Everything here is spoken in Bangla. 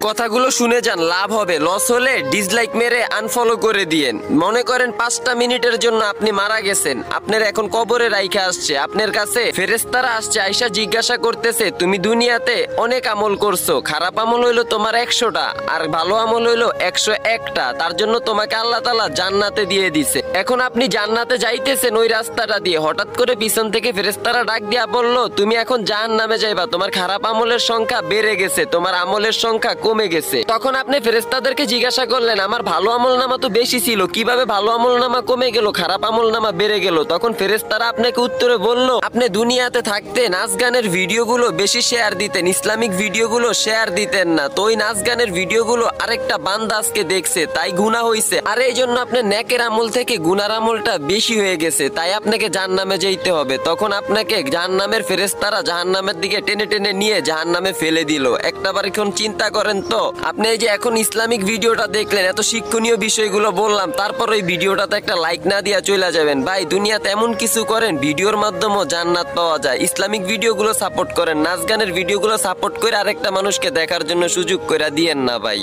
কথাগুলো শুনে যান, লাভ হবে, লস হলে ডিসলাইক মেরে আনফলো করে দিয়েন। মনে করেন 5টা মিনিটের জন্য আপনি মারা গেছেন, আপনার এখন কবরে রাইখা আসছে, আপনার কাছে ফেরেশতারা আসছে, আইসা জিজ্ঞাসা করতেছে তুমি দুনিয়াতে অনেক আমল করছো, খারাপ আমল হইলো তোমার 100টা আর ভালো আমল হইলো 101টা, তার জন্য তোমাকে আল্লাহ তাআলা জান্নাতে দিয়ে দিছে। এখন আপনি জান্নাতে যাইতেছেন ওই রাস্তাটা দিয়ে, হঠাৎ করে পিছন থেকে ফেরেশতারা ডাক দিয়া বলল তুমি এখন জাহান্নামে যাইবা, তোমার খারাপ আমলের সংখ্যা বেড়ে গেছে, তোমার আমলের সংখ্যা কমে গেছে। তখন আপনি ফেরেশতাদেরকে জিজ্ঞাসা করলেন আমার ভালো আমলনামা তো বেশি ছিল, কিভাবে ভালো আমলনামা কমে গেল, খারাপ আমলনামা বেড়ে গেল? তখন ফেরেশতারা আপনাকে উত্তরে বলল আপনি দুনিয়াতে থাকতে নাচ গানের ভিডিওগুলো বেশি শেয়ার দিতেন, ইসলামিক ভিডিওগুলো শেয়ার দিতেন না, তো ওই নাচ গানের ভিডিওগুলো আরেকটা বান্দা আজকে দেখছে তাই গুনাহ হইছে, আর এই জন্য আপনার নেকের আমল থেকে গুনার আমলটা বেশি হয়ে গেছে, তাই আপনাকে জাহান্নামে যেতে হবে। তখন আপনাকে জাহান্নামের ফেরেশতারা জাহান্নামের দিকে টেনে টেনে নিয়ে জাহান্নামে ফেলে দিল। একটাবার এখন চিন্তা করেন তো, আপনি এই যে এখন ইসলামিক ভিডিওটা দেখলেন, এত শিক্ষণীয় বিষয়গুলো বললাম, তারপর ওই ভিডিওটাতে একটা লাইক না দিয়া চলে যাবেন। ভাই দুনিয়াতে এমন কিছু করেন ভিডিওর মাধ্যমেও জান্নাত পাওয়া যায়। ইসলামিক ভিডিওগুলো সাপোর্ট করেন, নাচ গানের ভিডিওগুলো সাপোর্ট করে আরেকটা মানুষকে দেখার জন্য সুযোগ করে দিয়েন না ভাই।